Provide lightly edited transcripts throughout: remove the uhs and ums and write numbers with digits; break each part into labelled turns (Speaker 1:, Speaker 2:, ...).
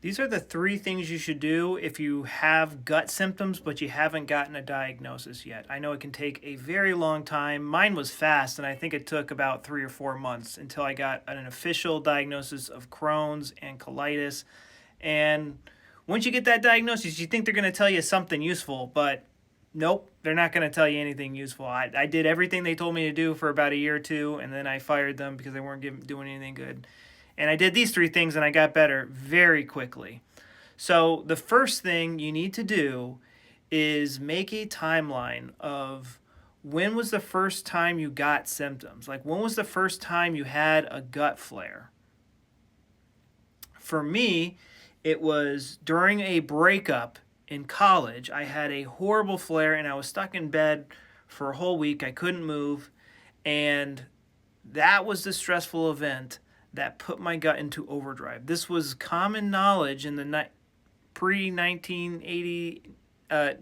Speaker 1: These are the three things you should do if you have gut symptoms, but you haven't gotten a diagnosis yet. I know it can take a very long time. Mine was fast, and I think it took about 3 or 4 months until I got an official diagnosis of Crohn's and colitis. And once you get that diagnosis, you think they're going to tell you something useful, but nope, they're not going to tell you anything useful. I did everything they told me to do for about a year or two, and then I fired them because they weren't doing anything good. And I did these three things and I got better very quickly. So, the first thing you need to do is make a timeline of when was the first time you got symptoms? Like, when was the first time you had a gut flare? For me, it was during a breakup in college. I had a horrible flare and I was stuck in bed for a whole week. I couldn't move. And that was the stressful event that put my gut into overdrive. This was common knowledge in the pre 1980,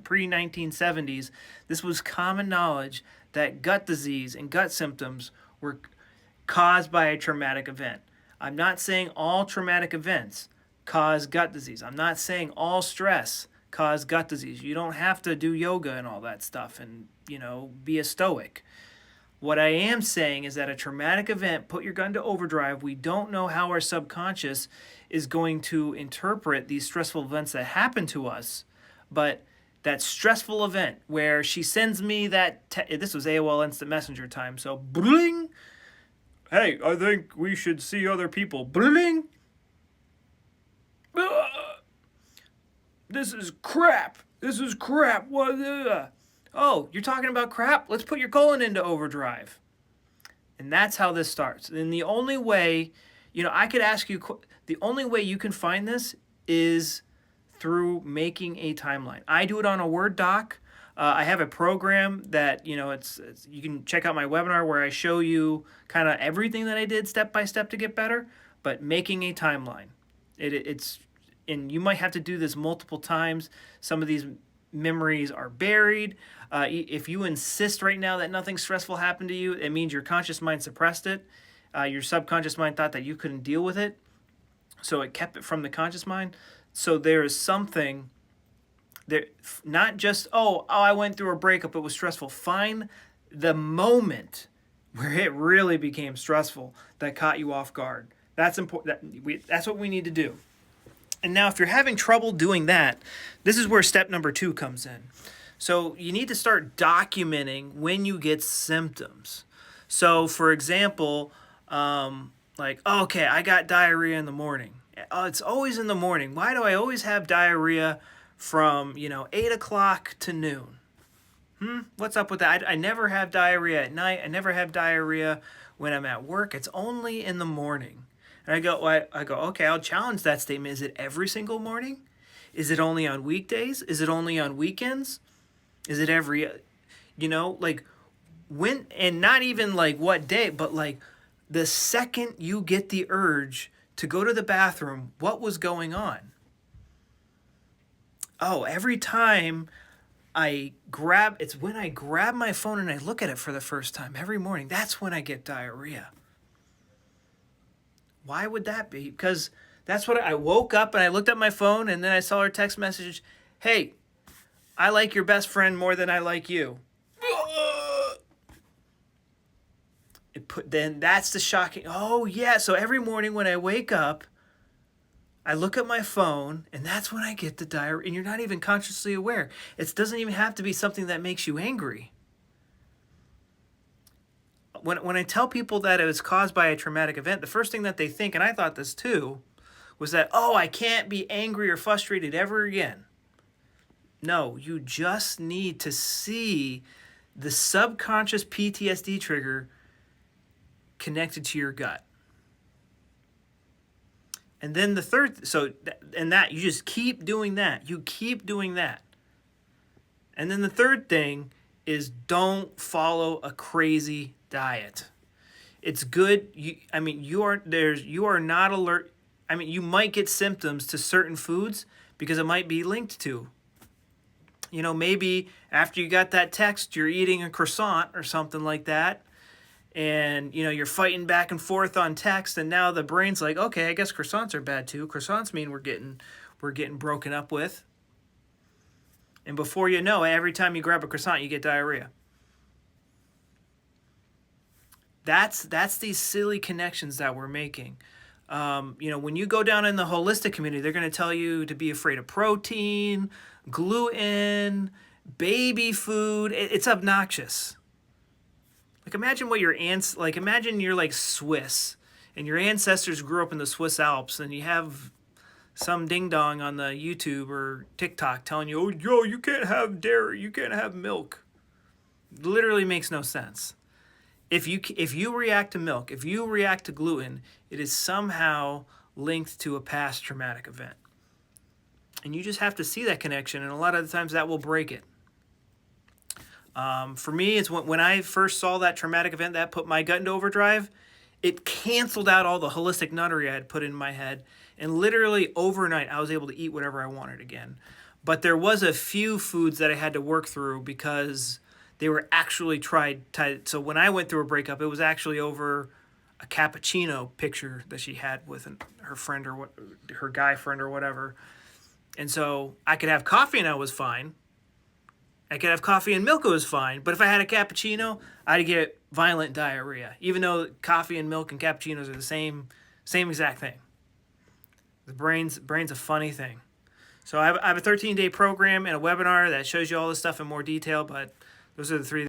Speaker 1: pre 1970s. This was common knowledge that gut disease and gut symptoms were caused by a traumatic event. I'm not saying all traumatic events cause gut disease. I'm not saying all stress cause gut disease. You don't have to do yoga and all that stuff and, be a stoic. What I am saying is that a traumatic event put your gut into overdrive. We don't know how our subconscious is going to interpret these stressful events that happen to us, but that stressful event where she sends me that, this was AOL Instant Messenger time, so bling, hey, I think we should see other people, bling, this is crap, what, oh, you're talking about crap? Let's put your colon into overdrive. And that's how this starts. And the only way, I could ask you, the only way you can find this is through making a timeline. I do it on a Word doc. I have a program that, it's you can check out my webinar where I show you kind of everything that I did step by step to get better, but making a timeline. And you might have to do this multiple times. Some of these memories are buried. If you insist right now that nothing stressful happened to you, it means your conscious mind suppressed it. Your subconscious mind thought that you couldn't deal with it, so it kept it from the conscious mind. So there is something there, not just, I went through a breakup, it was stressful. Find the moment where it really became stressful that caught you off guard. That's important. That's what we need to do. And now if you're having trouble doing that, this is where step number 2 comes in. So you need to start documenting when you get symptoms. So for example, okay, I got diarrhea in the morning. It's always in the morning. Why do I always have diarrhea from, 8 o'clock to noon? What's up with that? I never have diarrhea at night. I never have diarrhea when I'm at work. It's only in the morning. And I go, okay, I'll challenge that statement. Is it every single morning? Is it only on weekdays? Is it only on weekends? Is it every, when, and not even what day, but the second you get the urge to go to the bathroom, what was going on? Oh, every time it's when I grab my phone and I look at it for the first time every morning, that's when I get diarrhea. Why would that be? Because that's what I woke up and I looked at my phone and then I saw her text message, hey, I like your best friend more than I like you. Then that's the shocking, oh yeah, so every morning when I wake up, I look at my phone and that's when I get the diarrhea, and you're not even consciously aware. It doesn't even have to be something that makes you angry. When I tell people that it was caused by a traumatic event, the first thing that they think, and I thought this too, was that, I can't be angry or frustrated ever again. No, you just need to see the subconscious PTSD trigger connected to your gut. And then the third, you just keep doing that. You keep doing that. And then the third thing is don't follow a crazy diet. It's good. You are not alert. You might get symptoms to certain foods because it might be linked to. Maybe after you got that text, you're eating a croissant or something like that. and you're fighting back and forth on text, and now the brain's like, okay, I guess croissants are bad too. Croissants mean we're getting broken up with. And before you know it, every time you grab a croissant, you get diarrhea. That's these silly connections that we're making. When you go down in the holistic community, they're going to tell you to be afraid of protein, gluten, baby food. It's obnoxious. Like imagine imagine you're like Swiss and your ancestors grew up in the Swiss Alps, and you have some ding dong on the YouTube or TikTok telling you, "Oh, yo, you can't have dairy, you can't have milk." Literally makes no sense. If you react to milk, if you react to gluten, it is somehow linked to a past traumatic event. And you just have to see that connection, and a lot of the times that will break it. For me, it's when I first saw that traumatic event that put my gut into overdrive, it canceled out all the holistic nuttery I had put in my head, and literally overnight I was able to eat whatever I wanted again. But there was a few foods that I had to work through because they were actually tied. So when I went through a breakup, it was actually over a cappuccino picture that she had with her friend or her guy friend or whatever. And so I could have coffee and I was fine. I could have coffee and milk, it was fine. But if I had a cappuccino, I'd get violent diarrhea, even though coffee and milk and cappuccinos are the same exact thing. The brain's a funny thing. So I have a 13-day program and a webinar that shows you all this stuff in more detail, but those are the three